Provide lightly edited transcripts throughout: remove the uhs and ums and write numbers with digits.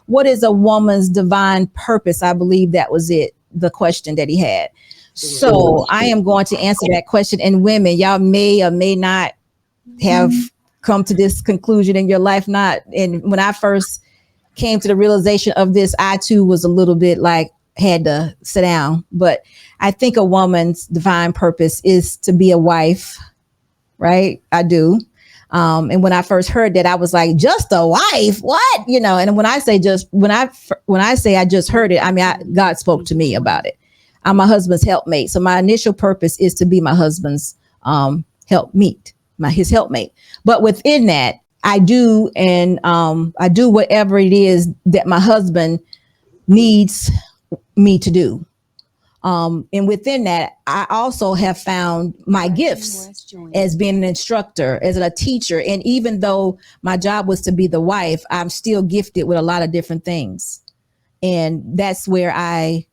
what is a woman's divine purpose? I believe that was it, the question that he had. So I am going to answer that question. And women, y'all may or may not have come to this conclusion in your life. Not. And when I first came to the realization of this, I too was a little bit like, had to sit down. But I think a woman's divine purpose is to be a wife, right? I do. And when I first heard that, I was like, just a wife? What? You know, and when I say I just heard it, I mean, God spoke to me about it. I'm my husband's helpmate. So my initial purpose is to be my husband's helpmeet, his helpmate. But within that, I do whatever it is that my husband needs me to do. And within that, I also have found my gifts as being an instructor, as a teacher. And even though my job was to be the wife, I'm still gifted with a lot of different things. And that's where I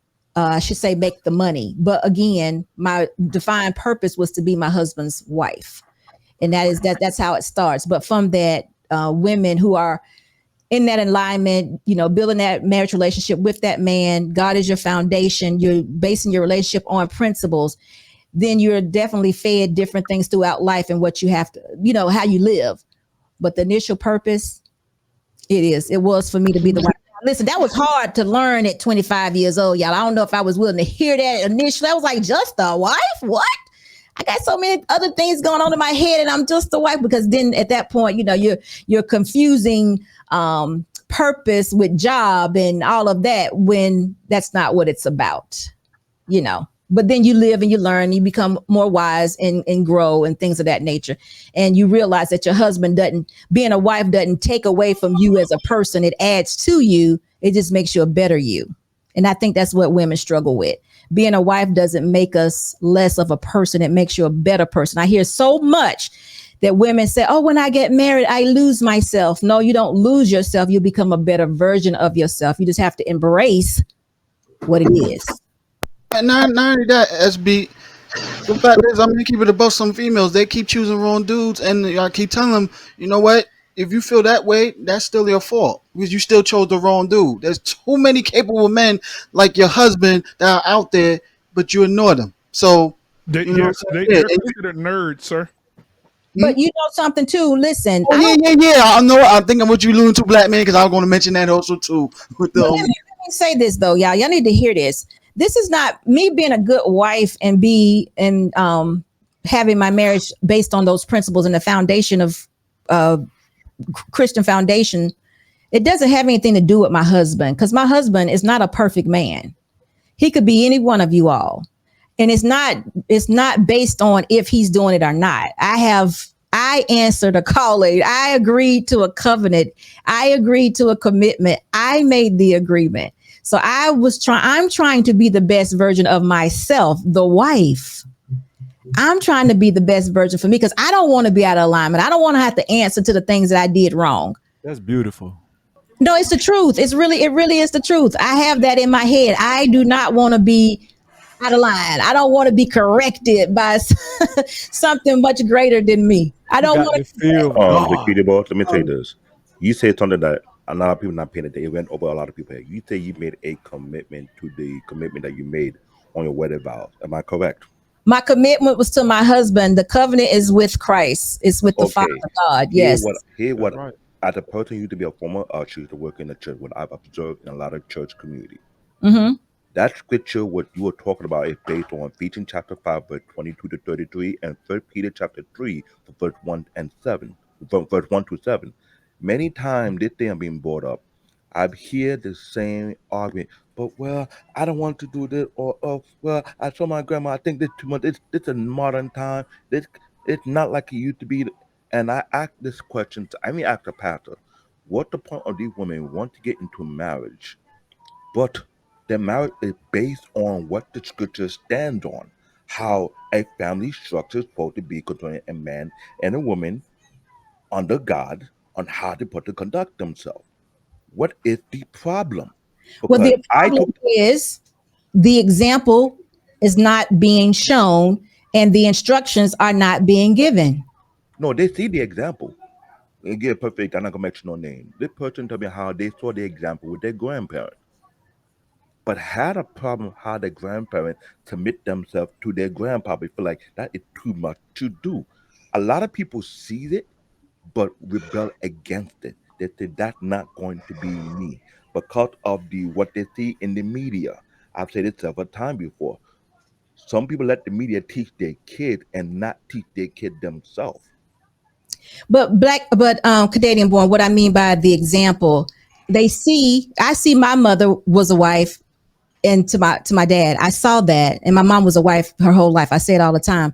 should say make the money. But again, my defined purpose was to be my husband's wife. And that's how it starts. But from that, women who are in that alignment, you know, building that marriage relationship with that man, God is your foundation. You're basing your relationship on principles. Then you're definitely fed different things throughout life and what you have to, you know, how you live. But the initial purpose, it was for me to be the wife. Listen, that was hard to learn at 25 years old, y'all. I don't know if I was willing to hear that initially. I was like, just a wife? What? I got so many other things going on in my head and I'm just a wife, because then at that point, you know, you're confusing purpose with job and all of that when that's not what it's about, you know. But then you live and you learn, you become more wise and grow and things of that nature. And you realize that your husband being a wife doesn't take away from you as a person. It adds to you. It just makes you a better you. And I think that's what women struggle with. Being a wife doesn't make us less of a person. It makes you a better person. I hear so much that women say, oh, when I get married, I lose myself. No, you don't lose yourself. You become a better version of yourself. You just have to embrace what it is. And not only that, SB, the fact is, I'm going to keep it about some females. They keep choosing wrong dudes, and I keep telling them, you know what? If you feel that way, that's still your fault, because you still chose the wrong dude. There's too many capable men like your husband that are out there, but you ignore them. So, they're considered nerds, sir. But you know something too. Listen. Oh, yeah. I know. I think I'm what you alluding to, black man, because I was going to mention that also too. Let me say this though, y'all. Y'all need to hear this. This is not me being a good wife and having my marriage based on those principles and the foundation of Christian foundation. It doesn't have anything to do with my husband, because my husband is not a perfect man. He could be any one of you all. And it's not based on if he's doing it or not. I answered a calling. I agreed to a covenant. I agreed to a commitment. I made the agreement. So I'm trying to be the best version of myself, the wife. I'm trying to be the best version for me, because I don't want to be out of alignment. I don't want to have to answer to the things that I did wrong. That's beautiful. No, it's the truth. It really is the truth. I have that in my head. I do not want to be out of line. I don't want to be corrected by something much greater than me. I don't want to feel. Let me tell you this. You said something that a lot of people not paying attention. It went over a lot of people. You say you made a commitment to the commitment that you made on your wedding vows. Am I correct? My commitment was to my husband. The covenant is with Christ. It's with the Father God. Yes. As a person, you used to be a former usher, used to work in the church. What I've observed in a lot of church community. Mm-hmm. That scripture, what you were talking about, is based on Ephesians chapter 5, verse 22 to 33, and 3 Peter chapter 3, verse 1 and 7, verse 1 to 7. Many times this thing being brought up, I hear the same argument. But I don't want to do this, or I told my grandma, I think this too much. It's a modern time. It's not like it used to be. And I ask this question. Ask the pastor, what the point of these women want to get into marriage, but their marriage is based on what the scripture stands on, how a family structure is supposed to be concerning a man and a woman under God, on how they're supposed to conduct themselves. What is the problem? Because the problem is the example is not being shown and the instructions are not being given. No, they see the example. Again, perfect. I'm not gonna mention no name. This person told me how they saw the example with their grandparents, but had a problem how their grandparents submit themselves to their grandpa. They feel like that is too much to do. A lot of people see it, but rebel against it. They say that's not going to be me because of the what they see in the media. I've said it several times before. Some people let the media teach their kids and not teach their kid themselves. But Canadian born, what I mean by the example, I see my mother was a wife, and to my dad, I saw that, and my mom was a wife her whole life. I say it all the time.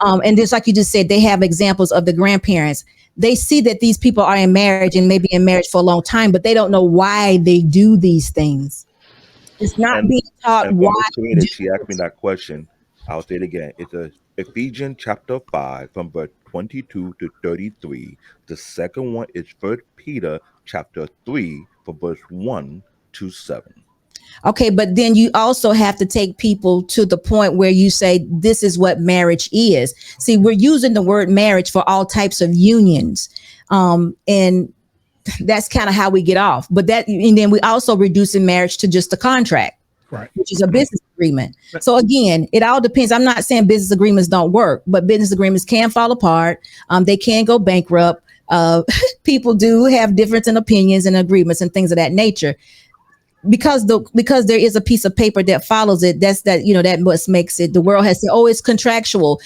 And just like you just said, they have examples of the grandparents. They see that these people are in marriage and maybe in marriage for a long time, but they don't know why they do these things. It's not And being taught and for why Miss to do Serena, she asked me it. that question. I'll say it again. It's a Ephesians chapter 5 from verse 22 to 33. The second one is First Peter chapter 3 from verse 1 to 7. Okay, but then you also have to take people to the point where you say this is what marriage is. See, we're using the word marriage for all types of unions. And that's kind of how we get off. And then we also reducing marriage to just a contract, Right. which is a business agreement. So again, it all depends. I'm not saying business agreements don't work, but business agreements can fall apart. They can go bankrupt. People do have difference in opinions and agreements and things of that nature. Because there is a piece of paper that follows it, that what makes it. The world has said, oh, it's contractual,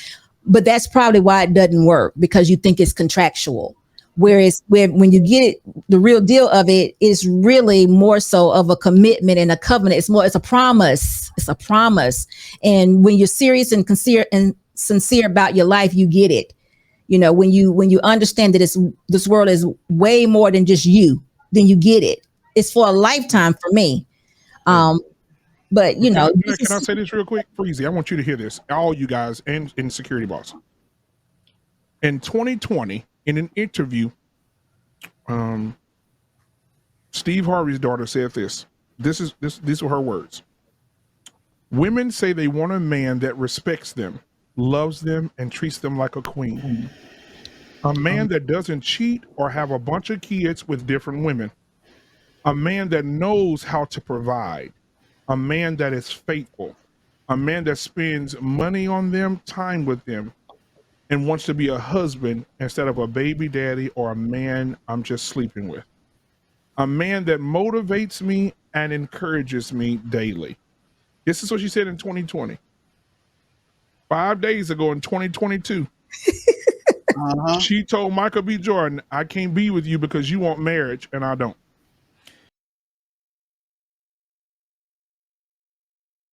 but that's probably why it doesn't work, because you think it's contractual. Whereas when you get it, the real deal of it is really more so of a commitment and a covenant. It's a promise. It's a promise. And when you're serious and sincere about your life, you get it. When you understand that this world is way more than just you, then you get it. It's for a lifetime for me. But Can I say this real quick? Freezy, I want you to hear this. All you guys and Security Boss. In 2020, in an interview, Steve Harvey's daughter said this. These were her words. Women say they want a man that respects them, loves them, and treats them like a queen. A man that doesn't cheat or have a bunch of kids with different women. A man that knows how to provide. A man that is faithful. A man that spends money on them, time with them, and wants to be a husband instead of a baby daddy or a man I'm just sleeping with. A man that motivates me and encourages me daily. This is what she said in 2020. 5 days ago in 2022, she told Michael B. Jordan, I can't be with you because you want marriage and I don't.